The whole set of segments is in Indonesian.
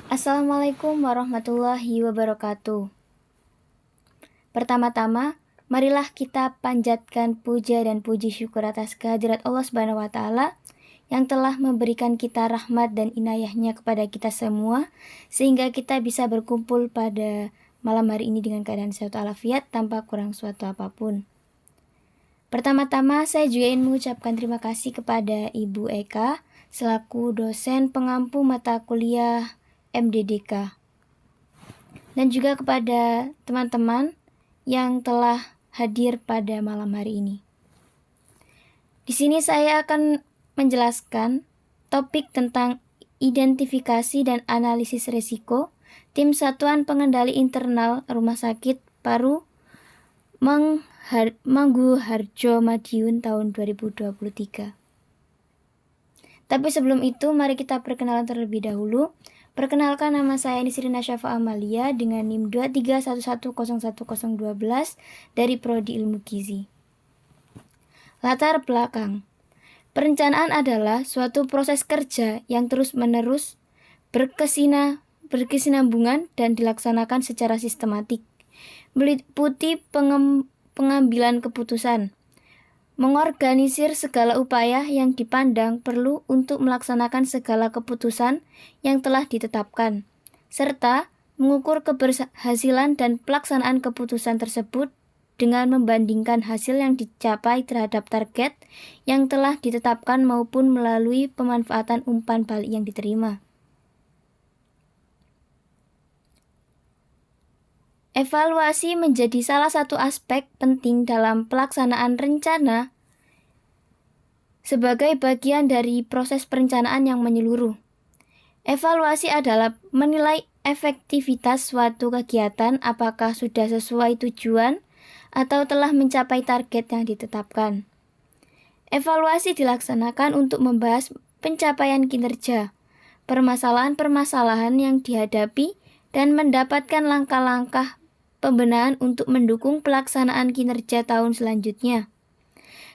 Assalamualaikum warahmatullahi wabarakatuh. Pertama-tama, marilah kita panjatkan puja dan puji syukur atas kehadirat Allah Subhanahu wa taala yang telah memberikan kita rahmat dan inayahnya kepada kita semua sehingga kita bisa berkumpul pada malam hari ini dengan keadaan sehat walafiat tanpa kurang suatu apapun. Pertama-tama, saya juga ingin mengucapkan terima kasih kepada Ibu Eka selaku dosen pengampu mata kuliah MDDK dan juga kepada teman-teman yang telah hadir pada malam hari ini. Di sini saya akan menjelaskan topik tentang identifikasi dan analisis risiko Tim Satuan Pengendali Internal Rumah Sakit Paru Mangguharjo Madiun tahun 2023. Tapi sebelum itu, mari kita perkenalan terlebih dahulu. Perkenalkan, nama saya Nisrina Syafa Amalia dengan NIM 2311011012 dari Prodi Ilmu Gizi. Latar belakang. Perencanaan adalah suatu proses kerja yang terus-menerus berkesinambungan dan dilaksanakan secara sistematik. Meliputi pengambilan keputusan, mengorganisir segala upaya yang dipandang perlu untuk melaksanakan segala keputusan yang telah ditetapkan, serta mengukur keberhasilan dan pelaksanaan keputusan tersebut dengan membandingkan hasil yang dicapai terhadap target yang telah ditetapkan maupun melalui pemanfaatan umpan balik yang diterima. Evaluasi menjadi salah satu aspek penting dalam pelaksanaan rencana sebagai bagian dari proses perencanaan yang menyeluruh. Evaluasi adalah menilai efektivitas suatu kegiatan apakah sudah sesuai tujuan atau telah mencapai target yang ditetapkan. Evaluasi dilaksanakan untuk membahas pencapaian kinerja, permasalahan-permasalahan yang dihadapi, dan mendapatkan langkah-langkah pembenahan untuk mendukung pelaksanaan kinerja tahun selanjutnya.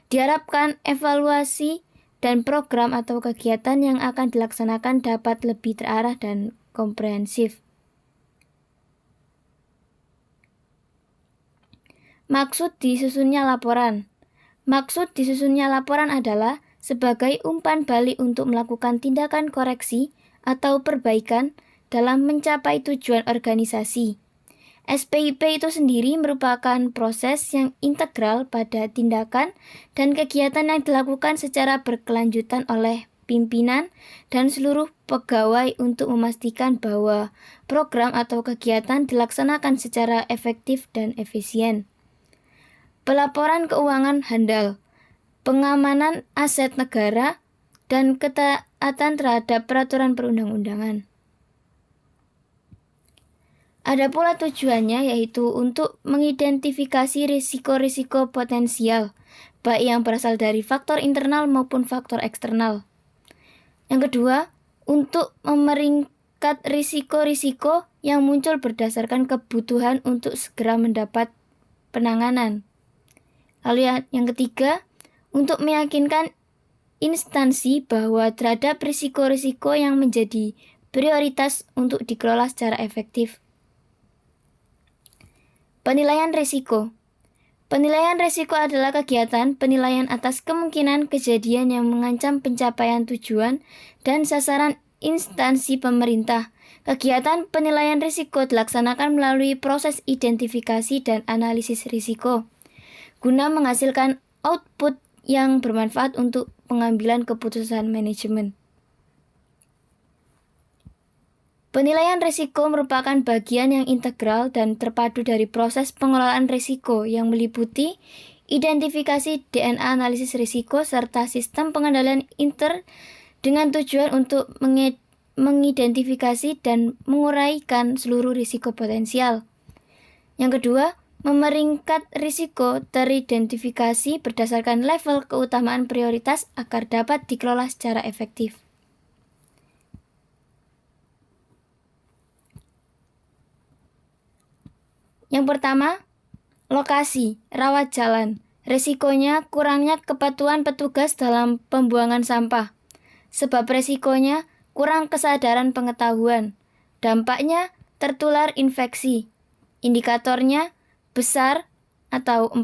Diharapkan evaluasi dan program atau kegiatan yang akan dilaksanakan dapat lebih terarah dan komprehensif. Maksud disusunnya laporan. Maksud disusunnya laporan adalah sebagai umpan balik untuk melakukan tindakan koreksi atau perbaikan dalam mencapai tujuan organisasi. SPIP itu sendiri merupakan proses yang integral pada tindakan dan kegiatan yang dilakukan secara berkelanjutan oleh pimpinan dan seluruh pegawai untuk memastikan bahwa program atau kegiatan dilaksanakan secara efektif dan efisien. Pelaporan keuangan handal, pengamanan aset negara, dan ketaatan terhadap peraturan perundang-undangan. Ada pula tujuannya, yaitu untuk mengidentifikasi risiko-risiko potensial, baik yang berasal dari faktor internal maupun faktor eksternal. Yang kedua, untuk memeringkat risiko-risiko yang muncul berdasarkan kebutuhan untuk segera mendapat penanganan. Lalu yang ketiga, untuk meyakinkan instansi bahwa terhadap risiko-risiko yang menjadi prioritas untuk dikelola secara efektif. Penilaian risiko. Penilaian risiko adalah kegiatan penilaian atas kemungkinan kejadian yang mengancam pencapaian tujuan dan sasaran instansi pemerintah. Kegiatan penilaian risiko dilaksanakan melalui proses identifikasi dan analisis risiko, guna menghasilkan output yang bermanfaat untuk pengambilan keputusan manajemen. Penilaian risiko merupakan bagian yang integral dan terpadu dari proses pengelolaan risiko yang meliputi identifikasi DNA analisis risiko serta sistem pengendalian dengan tujuan untuk mengidentifikasi dan menguraikan seluruh risiko potensial. Yang kedua, memeringkat risiko teridentifikasi berdasarkan level keutamaan prioritas agar dapat dikelola secara efektif. Yang pertama, lokasi, rawat jalan. Resikonya kurangnya kepatuhan petugas dalam pembuangan sampah. Sebab resikonya kurang kesadaran pengetahuan. Dampaknya tertular infeksi. Indikatornya besar atau 4,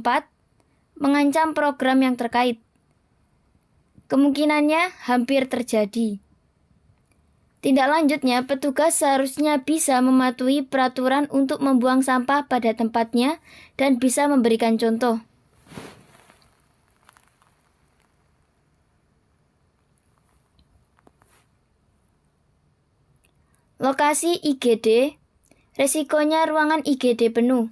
mengancam program yang terkait. Kemungkinannya hampir terjadi. Tindak lanjutnya, petugas seharusnya bisa mematuhi peraturan untuk membuang sampah pada tempatnya dan bisa memberikan contoh. Lokasi IGD, resikonya ruangan IGD penuh.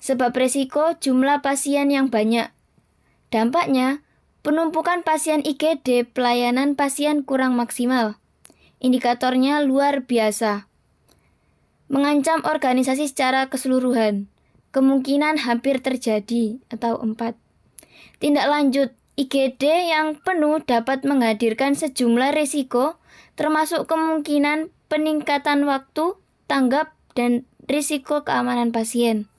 Sebab resiko jumlah pasien yang banyak. Dampaknya, penumpukan pasien IGD, pelayanan pasien kurang maksimal. Indikatornya luar biasa. Mengancam organisasi secara keseluruhan. Kemungkinan hampir terjadi atau 4. Tindak lanjut, IGD yang penuh dapat menghadirkan sejumlah risiko, termasuk kemungkinan peningkatan waktu tanggap dan risiko keamanan pasien.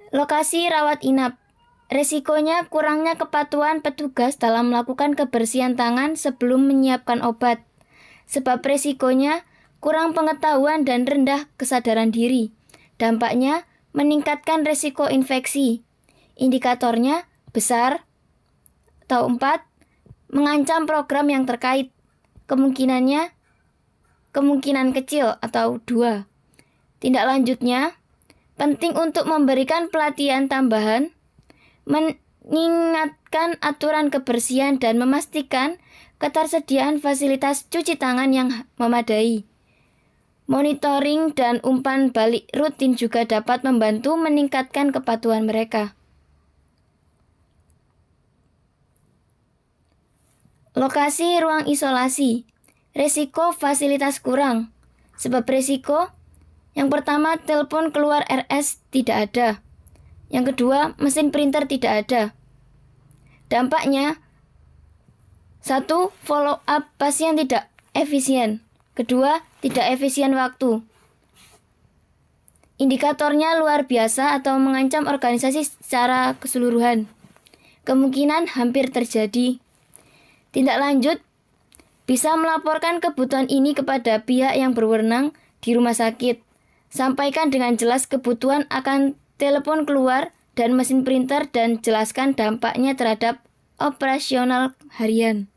Lokasi rawat inap. Resikonya kurangnya kepatuhan petugas dalam melakukan kebersihan tangan sebelum menyiapkan obat. Sebab resikonya kurang pengetahuan dan rendah kesadaran diri. Dampaknya meningkatkan resiko infeksi. Indikatornya besar atau 4, mengancam program yang terkait. Kemungkinan kecil atau 2. Tindak lanjutnya, penting untuk memberikan pelatihan tambahan, mengingatkan aturan kebersihan dan memastikan ketersediaan fasilitas cuci tangan yang memadai. Monitoring dan umpan balik rutin juga dapat membantu meningkatkan kepatuhan mereka. Lokasi ruang isolasi. Resiko fasilitas kurang. Sebab resiko, yang pertama, telepon keluar RS tidak ada. Yang kedua, mesin printer tidak ada. Dampaknya, 1. Follow up pasien tidak efisien. Kedua, tidak efisien waktu. Indikatornya luar biasa atau mengancam organisasi secara keseluruhan. Kemungkinan hampir terjadi. Tindak lanjut, bisa melaporkan kebutuhan ini kepada pihak yang berwenang di rumah sakit. Sampaikan dengan jelas kebutuhan akan telepon keluar dan mesin printer dan jelaskan dampaknya terhadap operasional harian.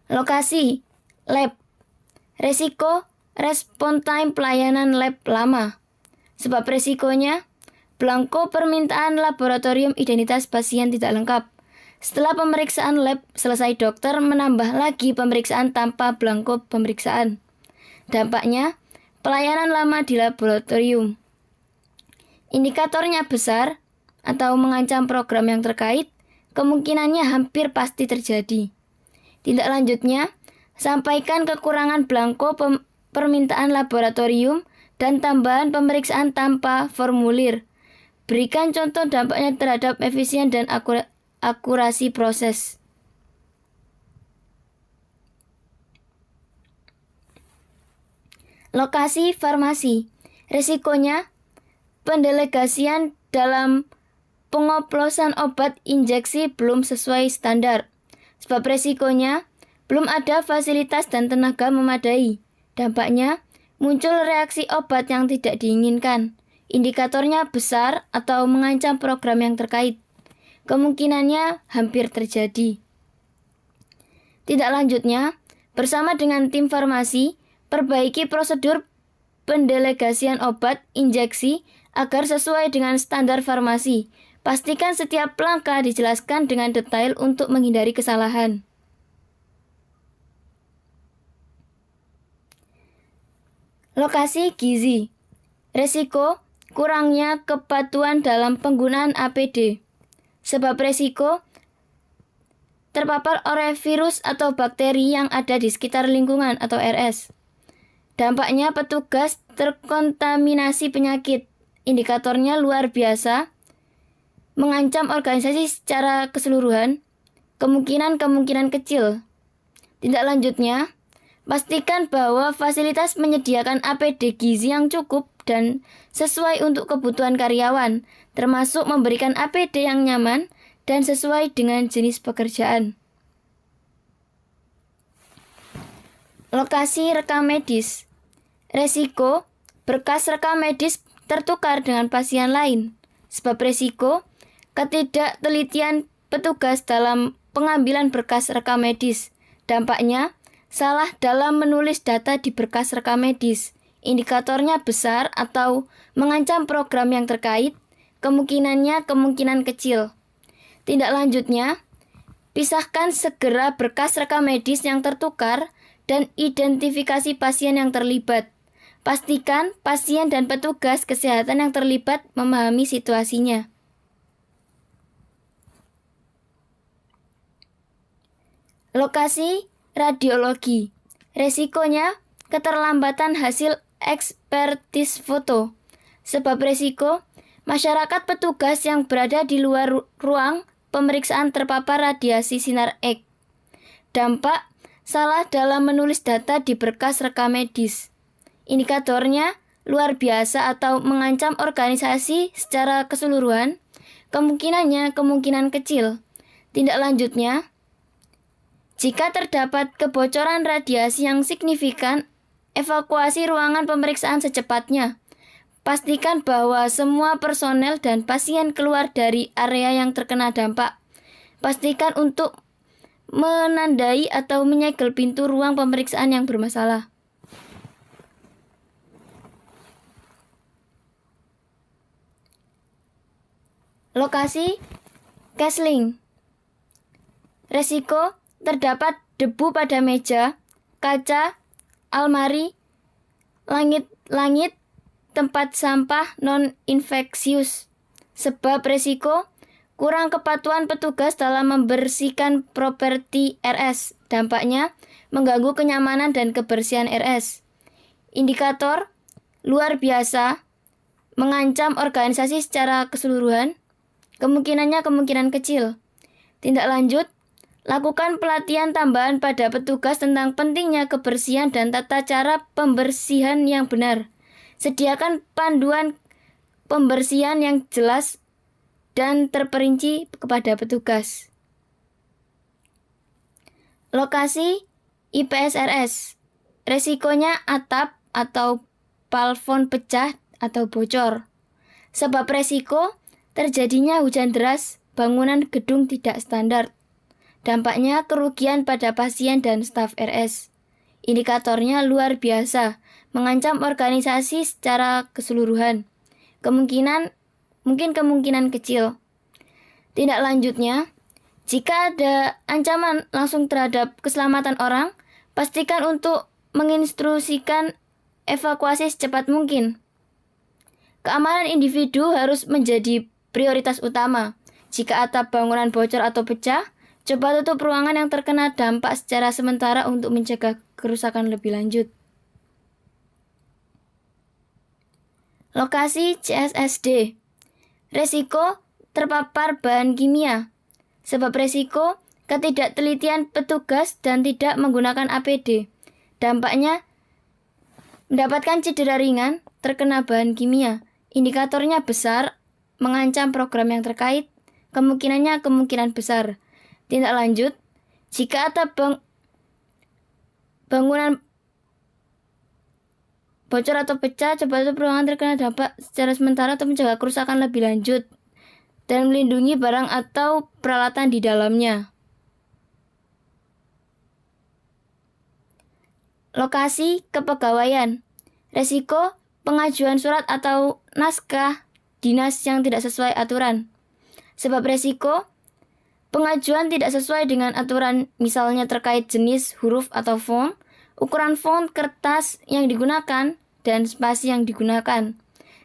Lokasi lab. Resiko respon time pelayanan lab lama. Sebab resikonya belangko permintaan laboratorium identitas pasien tidak lengkap. Setelah pemeriksaan lab selesai, dokter menambah lagi pemeriksaan tanpa belangko pemeriksaan. Dampaknya pelayanan lama di laboratorium. Indikatornya besar atau mengancam program yang terkait, kemungkinannya hampir pasti terjadi. Tindak lanjutnya, sampaikan kekurangan belangko permintaan laboratorium dan tambahan pemeriksaan tanpa formulir. Berikan contoh dampaknya terhadap efisien dan akurasi proses. Lokasi farmasi. Resikonya, pendelegasian dalam pengoplosan obat injeksi belum sesuai standar. Sebab resikonya, belum ada fasilitas dan tenaga memadai. Dampaknya, muncul reaksi obat yang tidak diinginkan. Indikatornya besar atau mengancam program yang terkait. Kemungkinannya hampir terjadi. Tindak lanjutnya, bersama dengan tim farmasi, perbaiki prosedur pendelegasian obat injeksi agar sesuai dengan standar farmasi. Pastikan setiap langkah dijelaskan dengan detail untuk menghindari kesalahan. Lokasi gizi. Resiko kurangnya kepatuhan dalam penggunaan APD. Sebab resiko terpapar oleh virus atau bakteri yang ada di sekitar lingkungan atau RS. Dampaknya petugas terkontaminasi penyakit. Indikatornya luar biasa, mengancam organisasi secara keseluruhan, kemungkinan kecil. Tindak lanjutnya, pastikan bahwa fasilitas menyediakan APD gizi yang cukup dan sesuai untuk kebutuhan karyawan, termasuk memberikan APD yang nyaman dan sesuai dengan jenis pekerjaan. Lokasi rekam medis. Resiko berkas rekam medis tertukar dengan pasien lain. Sebab resiko ketidaktelitian petugas dalam pengambilan berkas rekam medis. Dampaknya salah dalam menulis data di berkas rekam medis. Indikatornya besar atau mengancam program yang terkait. Kemungkinannya kemungkinan kecil. Tindak lanjutnya, pisahkan segera berkas rekam medis yang tertukar dan identifikasi pasien yang terlibat. Pastikan pasien dan petugas kesehatan yang terlibat memahami situasinya. Lokasi radiologi. Resikonya keterlambatan hasil ekspertis foto. Sebab resiko masyarakat petugas yang berada di luar ruang pemeriksaan terpapar radiasi sinar X. Dampak salah dalam menulis data di berkas rekam medis. Indikatornya luar biasa atau mengancam organisasi secara keseluruhan. Kemungkinannya kemungkinan kecil. Tindak lanjutnya, jika terdapat kebocoran radiasi yang signifikan, evakuasi ruangan pemeriksaan secepatnya. Pastikan bahwa semua personel dan pasien keluar dari area yang terkena dampak. Pastikan untuk menandai atau menyegel pintu ruang pemeriksaan yang bermasalah. Lokasi Kesling. Resiko terdapat debu pada meja, kaca, almari, langit, tempat sampah non-infeksius. Sebab resiko kurang kepatuhan petugas dalam membersihkan properti RS. Dampaknya mengganggu kenyamanan dan kebersihan RS. Indikator luar biasa mengancam organisasi secara keseluruhan. Kemungkinannya kemungkinan kecil. Tindak lanjut, lakukan pelatihan tambahan pada petugas tentang pentingnya kebersihan dan tata cara pembersihan yang benar. Sediakan panduan pembersihan yang jelas dan terperinci kepada petugas. Lokasi IPSRS. Resikonya atap atau plafon pecah atau bocor. Sebab resiko terjadinya hujan deras, bangunan gedung tidak standar. Dampaknya kerugian pada pasien dan staf RS. Indikatornya luar biasa, mengancam organisasi secara keseluruhan. Kemungkinan kecil. Tindak lanjutnya, jika ada ancaman langsung terhadap keselamatan orang, pastikan untuk menginstruksikan evakuasi secepat mungkin. Keamanan individu harus menjadi prioritas utama. Jika atap bangunan bocor atau pecah, coba tutup ruangan yang terkena dampak secara sementara untuk mencegah kerusakan lebih lanjut. Lokasi CSSD. Resiko terpapar bahan kimia. Sebab resiko ketidaktelitian petugas dan tidak menggunakan APD. Dampaknya mendapatkan cedera ringan terkena bahan kimia. Indikatornya besar, mengancam program yang terkait. Kemungkinannya kemungkinan besar. Tindak lanjut, jika atap bangunan bocor atau pecah, coba tutup ruangan terkena dampak secara sementara untuk mencegah kerusakan lebih lanjut dan melindungi barang atau peralatan di dalamnya. Lokasi kepegawaian. Resiko pengajuan surat atau naskah dinas yang tidak sesuai aturan. Sebab resiko pengajuan tidak sesuai dengan aturan, misalnya terkait jenis huruf atau font, ukuran font, kertas yang digunakan, dan spasi yang digunakan.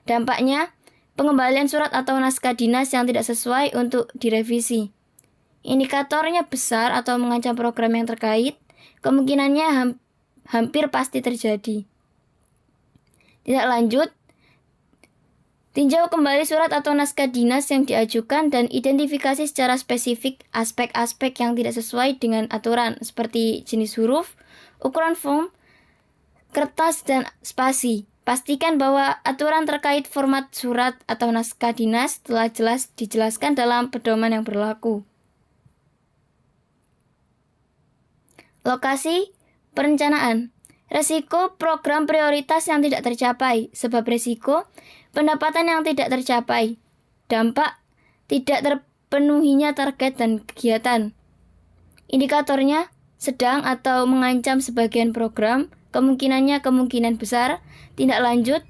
Dampaknya, pengembalian surat atau naskah dinas yang tidak sesuai untuk direvisi. Indikatornya besar atau mengancam program yang terkait, kemungkinannya hampir pasti terjadi. Tindak lanjut, tinjau kembali surat atau naskah dinas yang diajukan dan identifikasi secara spesifik aspek-aspek yang tidak sesuai dengan aturan, seperti jenis huruf, ukuran font, kertas, dan spasi. Pastikan bahwa aturan terkait format surat atau naskah dinas telah jelas dijelaskan dalam pedoman yang berlaku. Lokasi perencanaan. Resiko program prioritas yang tidak tercapai. Sebab resiko pendapatan yang tidak tercapai. Dampak tidak terpenuhinya target dan kegiatan. Indikatornya sedang atau mengancam sebagian program, kemungkinan besar. Tindak lanjut,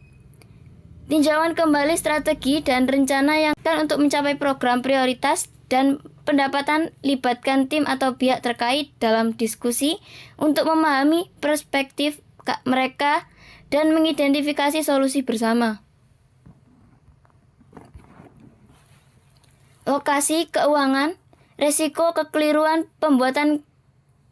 tinjauan kembali strategi dan rencana yang untuk mencapai program prioritas dan pendapatan. Libatkan tim atau pihak terkait dalam diskusi untuk memahami perspektif mereka dan mengidentifikasi solusi bersama. Lokasi keuangan, resiko kekeliruan pembuatan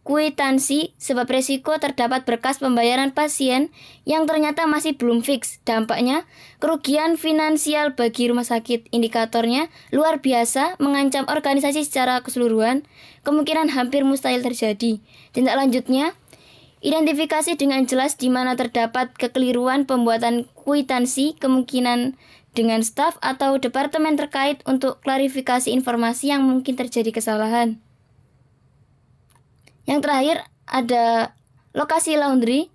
kwitansi. Sebab resiko terdapat berkas pembayaran pasien yang ternyata masih belum fix. Dampaknya kerugian finansial bagi rumah sakit. Indikatornya luar biasa, mengancam organisasi secara keseluruhan, kemungkinan hampir mustahil terjadi. Tindak lanjutnya, identifikasi dengan jelas di mana terdapat kekeliruan pembuatan kwitansi, kemungkinan dengan staf atau departemen terkait untuk klarifikasi informasi yang mungkin terjadi kesalahan. Yang terakhir ada lokasi laundry,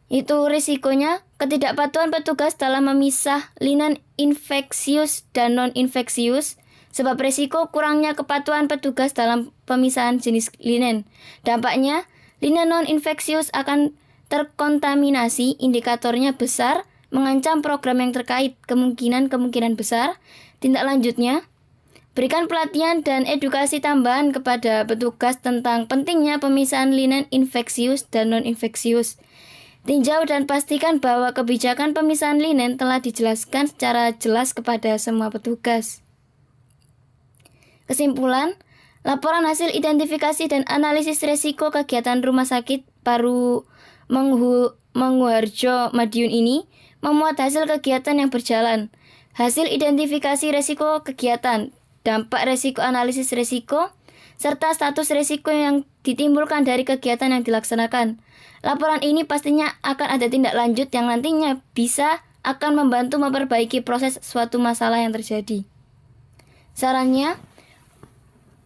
itu risikonya ketidakpatuhan petugas dalam memisah linen infeksius dan non-infeksius. Sebab risiko kurangnya kepatuhan petugas dalam pemisahan jenis linen. Dampaknya linen non-infeksius akan terkontaminasi. Indikatornya besar, mengancam program yang terkait, kemungkinan besar. Tindak lanjutnya, berikan pelatihan dan edukasi tambahan kepada petugas tentang pentingnya pemisahan linen infeksius dan non-infeksius. Tinjau dan pastikan bahwa kebijakan pemisahan linen telah dijelaskan secara jelas kepada semua petugas. Kesimpulan, laporan hasil identifikasi dan analisis risiko kegiatan Rumah Sakit Paru Manguharjo Madiun ini memuat hasil kegiatan yang berjalan, hasil identifikasi risiko kegiatan, dampak risiko analisis risiko, serta status risiko yang ditimbulkan dari kegiatan yang dilaksanakan. Laporan ini pastinya akan ada tindak lanjut yang nantinya akan membantu memperbaiki proses suatu masalah yang terjadi. Sarannya,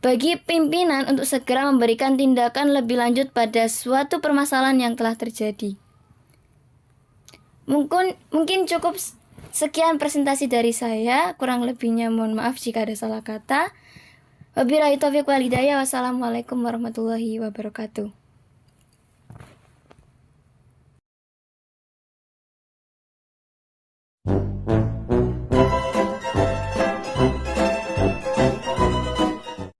bagi pimpinan untuk segera memberikan tindakan lebih lanjut pada suatu permasalahan yang telah terjadi. Mungkin cukup sekian presentasi dari saya, kurang lebihnya mohon maaf jika ada salah kata. Wabillahi taufiq wal hidayah. Wassalamualaikum warahmatullahi wabarakatuh.